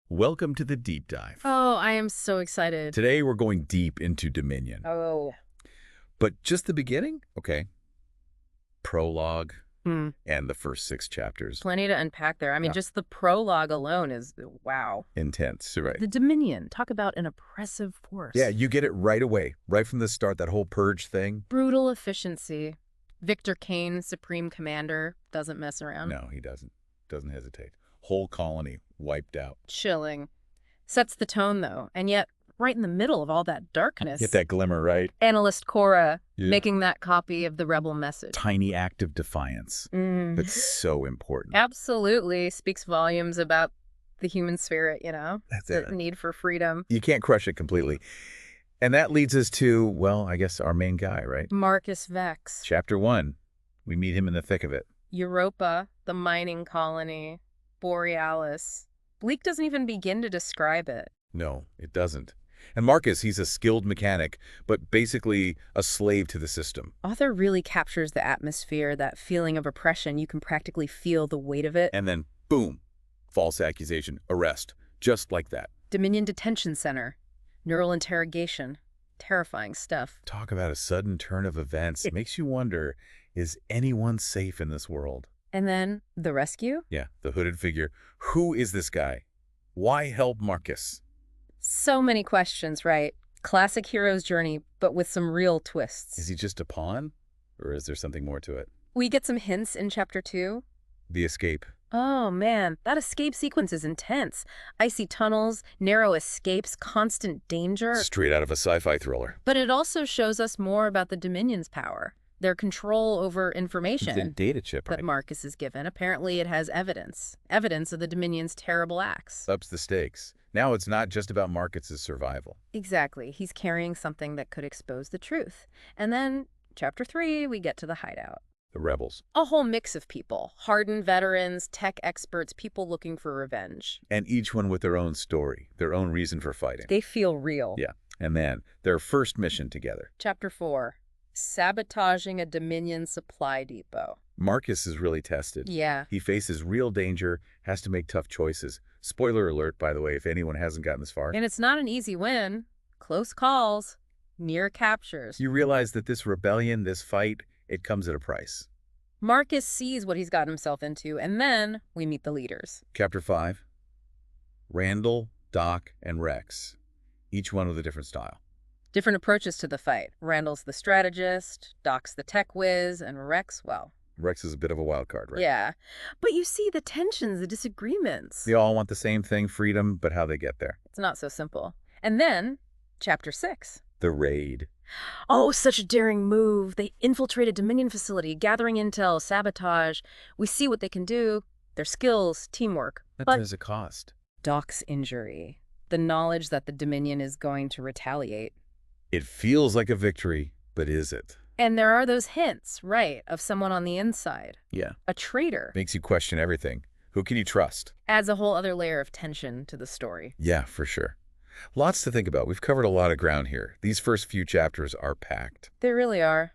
Welcome to the deep dive. Oh, I am so excited. Today we're going deep into Dominion. Oh. But just the beginning? Okay. Prologue Hmm. and the first 6 chapters. Plenty to unpack there. I mean, Yeah. just the prologue alone is wow. Intense, right? The Dominion, talk about an oppressive force. Yeah, you get it right away, right from the start, that whole purge thing. Brutal efficiency. Victor Kane, Supreme Commander, doesn't mess around. No, he doesn't. Doesn't hesitate. Whole colony wiped out. Chilling. Sets the tone, though. And yet, right in the middle of all that darkness, Get that glimmer, right? Analyst Cora Yeah. making that copy of the rebel message. Tiny act of defiance. But so important. Absolutely. Speaks volumes about the human spirit, That's the it. need for freedom. You can't crush it completely. And that leads us to, well, I guess our main guy, right? Marcus Vex. Chapter 1. We meet him in the thick of it. Europa, the mining colony, Borealis. Bleak doesn't even begin to describe it. No, it doesn't. And Marcus, he's a skilled mechanic, but basically a slave to the system. Author really captures the atmosphere, that feeling of oppression. You can practically feel the weight of it. And then, boom, false accusation, arrest, just like that. Dominion Detention Center, neural interrogation. Terrifying stuff. Talk about a sudden turn of events. It makes you wonder, is anyone safe in this world? And then the rescue? Yeah, the hooded figure. Who is this guy? Why help Marcus? So many questions, right? Classic hero's journey, but with some real twists. Is he just a pawn? Or is there something more to it? We get some hints in Chapter 2. The escape. Oh, man, that escape sequence is intense. Icy tunnels, narrow escapes, constant danger. Straight out of a sci-fi thriller. But it also shows us more about the Dominion's power, their control over The information data chip, that right? Marcus is given. Apparently it has evidence of the Dominion's terrible acts. Ups the stakes. Now it's not just about Marcus's survival. Exactly. He's carrying something that could expose the truth. And then, Chapter 3, we get to the hideout. The rebels. A whole mix of people. Hardened veterans, tech experts, people looking for revenge. And each one with their own story, their own reason for fighting. They feel real. Yeah. And then their first mission together. Chapter 4, sabotaging a Dominion supply depot. Marcus is really tested. Yeah. He faces real danger, has to make tough choices. Spoiler alert, by the way, if anyone hasn't gotten this far. And it's not an easy win. Close calls, near captures. You realize that this rebellion, this fight, it comes at a price. Marcus sees what he's got himself into, and then we meet the leaders. Chapter 5. Randall, Doc, and Rex. Each one with a different style. Different approaches to the fight. Randall's the strategist, Doc's the tech whiz, and Rex, well, Rex is a bit of a wild card, right? yeah. But you see the tensions, the disagreements. They all want the same thing, freedom, but how they get there. It's not so simple. And then, Chapter 6. The raid. Oh, such a daring move. They infiltrate a Dominion facility, gathering intel, sabotage. We see what they can do, their skills, teamwork. But But there's a cost. Doc's injury, the knowledge that the Dominion is going to retaliate. It feels like a victory, but is it? And there are those hints, right, of someone on the inside. Yeah. A traitor. Makes you question everything. Who can you trust? Adds a whole other layer of tension to the story. Yeah, for sure. Lots to think about. We've covered a lot of ground here. These first few chapters are packed. They really are.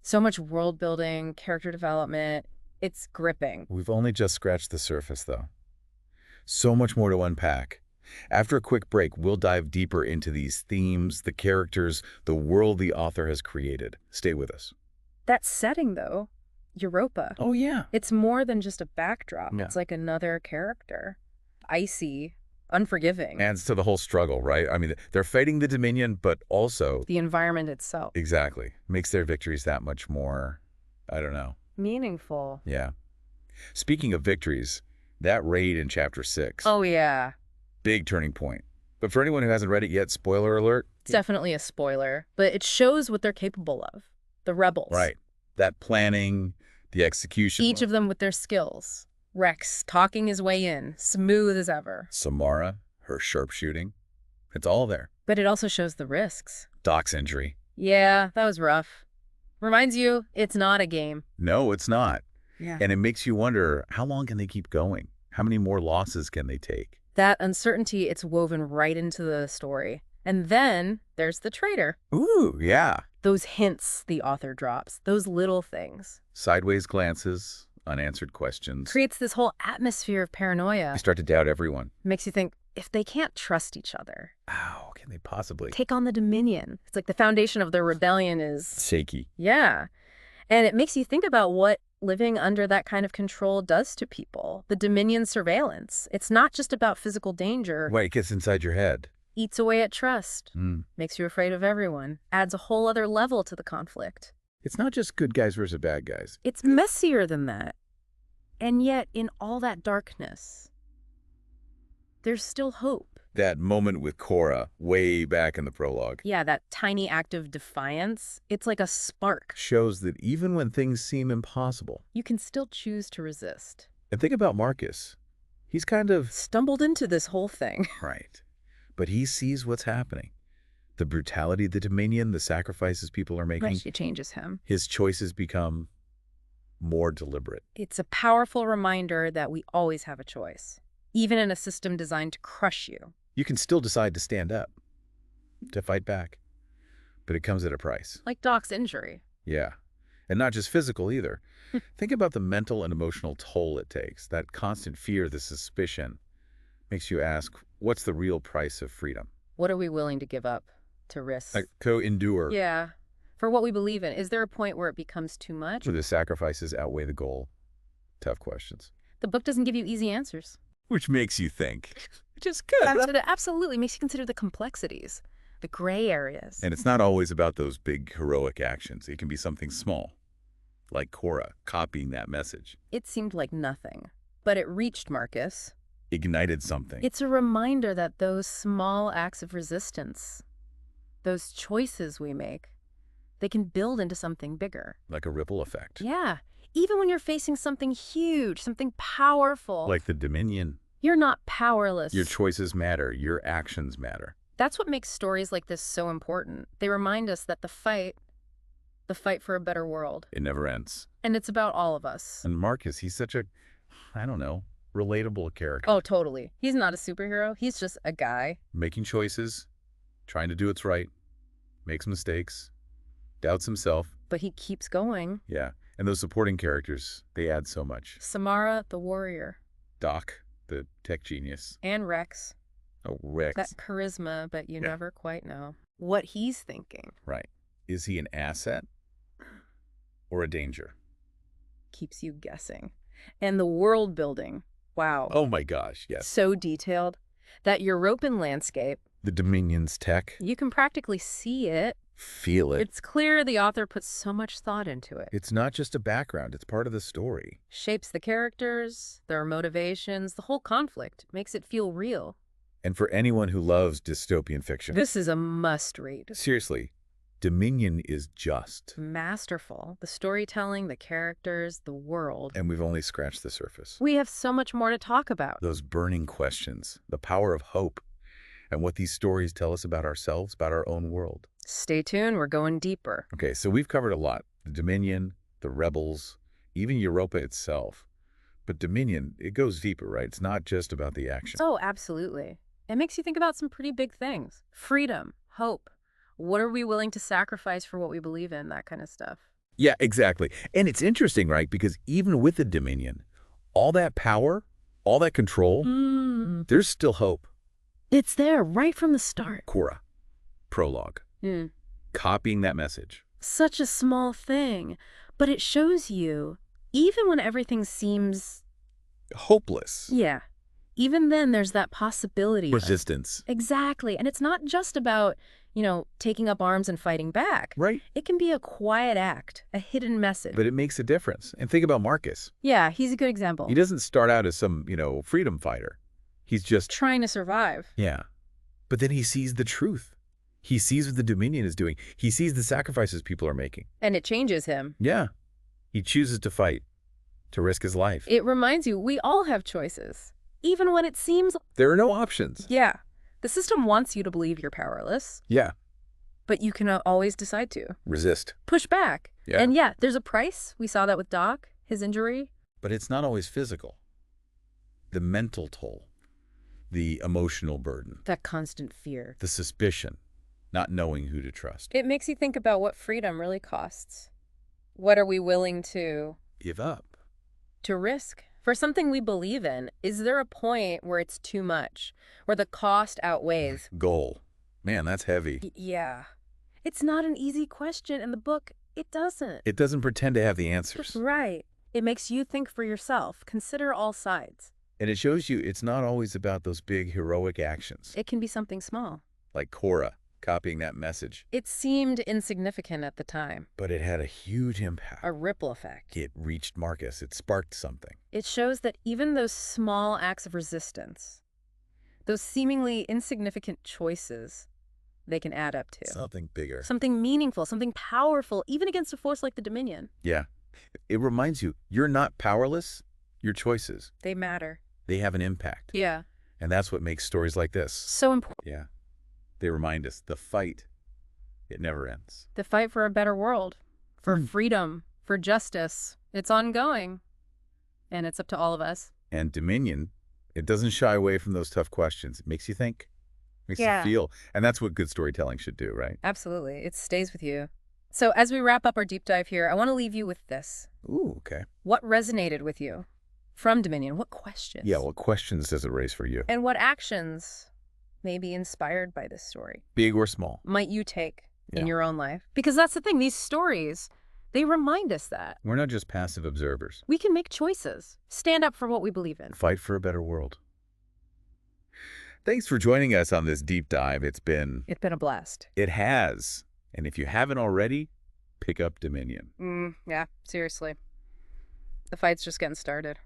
So much world building, character development. It's gripping. We've only just scratched the surface, though. So much more to unpack. After a quick break, we'll dive deeper into these themes, the characters, the world the author has created. Stay with us. That setting, though, Europa, Oh, yeah. it's more than just a backdrop. Yeah. It's like another character. Icy, unforgiving. Adds to the whole struggle, right? I mean, they're fighting the Dominion, but also, The environment itself. exactly, makes their victories that much more, I don't know. Meaningful. Yeah. Speaking of victories, that raid in Chapter 6, Oh, yeah. big turning point. But for anyone who hasn't read it yet, spoiler alert. It's definitely a spoiler, but it shows what they're capable of. The rebels. Right. That planning, the execution. Each of them with their skills. Rex talking his way in, smooth as ever. Samara, her sharpshooting. It's all there. But it also shows the risks. Doc's injury. Yeah, that was rough. Reminds you, it's not a game. No, it's not. Yeah. And it makes you wonder, how long can they keep going? How many more losses can they take? That uncertainty, it's woven right into the story. And then there's the traitor. Ooh, yeah. Those hints the author drops, those little things. Sideways glances, unanswered questions. Creates this whole atmosphere of paranoia. You start to doubt everyone. Makes you think, if they can't trust each other, How can they possibly? take on the Dominion. It's like the foundation of their rebellion is, Shaky. yeah. And it makes you think about what living under that kind of control does to people. The Dominion surveillance. It's not just about physical danger. Wait, it gets inside your head. Eats away at trust. Mm. Makes you afraid of everyone. Adds a whole other level to the conflict. It's not just good guys versus bad guys. It's messier than that. And yet, in all that darkness, there's still hope. That moment with Cora, way back in the prologue, Yeah, that tiny act of defiance, it's like a spark. shows that even when things seem impossible. You can still choose to resist. And think about Marcus. He's kind of... Stumbled into this whole thing. Right. But he sees what's happening. The brutality of the Dominion, the sacrifices people are making. It changes him. His choices become more deliberate. It's a powerful reminder that we always have a choice, even in a system designed to crush you. You can still decide to stand up, to fight back. But it comes at a price. Like Doc's injury. Yeah. And not just physical either. Think about the mental and emotional toll it takes. That constant fear, the suspicion, makes you ask, what's the real price of freedom? What are we willing to give up, to risk? Like, co-endure. Yeah. For what we believe in. Is there a point where it becomes too much? Where the sacrifices outweigh the goal? Tough questions. The book doesn't give you easy answers. Which makes you think. Which is good. It absolutely makes you consider the complexities, the gray areas. And it's not always about those big heroic actions. It can be something small, like Cora copying that message. It seemed like nothing, but it reached Marcus. Ignited something. It's a reminder that those small acts of resistance, those choices we make, they can build into something bigger. Like a ripple effect. Yeah. Even when you're facing something huge, something powerful. Like the Dominion. You're not powerless. Your choices matter. Your actions matter. That's what makes stories like this so important. They remind us that the fight for a better world. It never ends. And it's about all of us. And Marcus, he's such a, I don't know, relatable character. Oh, totally. He's not a superhero. He's just a guy. Making choices, trying to do what's right, makes mistakes, doubts himself. But he keeps going. Yeah. And those supporting characters, they add so much. Samara, the warrior. Doc, the tech genius. And Rex. Oh, Rex. That charisma, but you never quite know what he's thinking. Right. Is he an asset or a danger? Keeps you guessing. And the world building. Wow. Oh my gosh, yes. So detailed. That European landscape. The Dominion's tech. You can practically see it. Feel it. It's clear the author puts so much thought into it. It's not just a background, it's part of the story. Shapes the characters, their motivations, the whole conflict. Makes it feel real. And for anyone who loves dystopian fiction. This is a must-read. Seriously, Dominion is just. Masterful. The storytelling, the characters, the world. And we've only scratched the surface. We have so much more to talk about. Those burning questions, the power of hope, and what these stories tell us about ourselves, about our own world. Stay tuned, we're going deeper. Okay, so we've covered a lot. The Dominion, the rebels, even Europa itself. But Dominion, it goes deeper, right? It's not just about the action. Oh, absolutely. It makes you think about some pretty big things. Freedom, hope. What are we willing to sacrifice for what we believe in? That kind of stuff. Yeah, exactly. And it's interesting, right? Because even with the Dominion, all that power, all that control, there's still hope. It's there right from the start. Cora, prologue, copying that message. Such a small thing, but it shows you, even when everything seems Hopeless. Yeah. Even then, there's that possibility. Resistance. Exactly. And it's not just about, taking up arms and fighting back. Right. It can be a quiet act, a hidden message. But it makes a difference. And think about Marcus. Yeah, he's a good example. He doesn't start out as some, freedom fighter. He's just trying to survive. Yeah. But then he sees the truth. He sees what the Dominion is doing. He sees the sacrifices people are making. And it changes him. Yeah. He chooses to fight, to risk his life. It reminds you, we all have choices. Even when it seems there are no options. Yeah. The system wants you to believe you're powerless. Yeah. But you can always decide to. Resist. Push back. Yeah. And yeah, there's a price. We saw that with Doc, his injury. But it's not always physical. The mental toll. The emotional burden. That constant fear. The suspicion. Not knowing who to trust. It makes you think about what freedom really costs. What are we willing to give up? To risk For something we believe in, is there a point where it's too much, where the cost outweighs? Goal. Man, that's heavy. Yeah. It's not an easy question in the book. It doesn't. It doesn't pretend to have the answers. Right. It makes you think for yourself. Consider all sides. And it shows you it's not always about those big heroic actions, It can be something small. like Cora copying that message. It seemed insignificant at the time. But it had a huge impact. A ripple effect. It reached Marcus. It sparked something. It shows that even those small acts of resistance, those seemingly insignificant choices, they can add up to Something bigger. something meaningful, something powerful, even against a force like the Dominion. Yeah. It reminds you, you're not powerless. Your choices, They matter. they have an impact. Yeah. And that's what makes stories like this. So important. Yeah. They remind us the fight, it never ends. The fight for a better world, for Hmm. freedom, for justice, it's ongoing. And it's up to all of us. And Dominion, it doesn't shy away from those tough questions. It makes you think, makes Yeah. you feel. And that's what good storytelling should do, right? Absolutely. It stays with you. So as we wrap up our deep dive here, I want to leave you with this. Ooh, okay. What resonated with you from Dominion? What questions? Yeah, what questions does it raise for you? And what actions may be inspired by this story Big or small? might you take Yeah. in your own life? Because that's the thing. These stories, they remind us that We're not just passive observers. we can make choices, stand up for what we believe in. Fight for a better world. Thanks for joining us on this deep dive. It's been a blast. It has. And if you haven't already, pick up Dominion. Yeah, seriously. The fight's just getting started.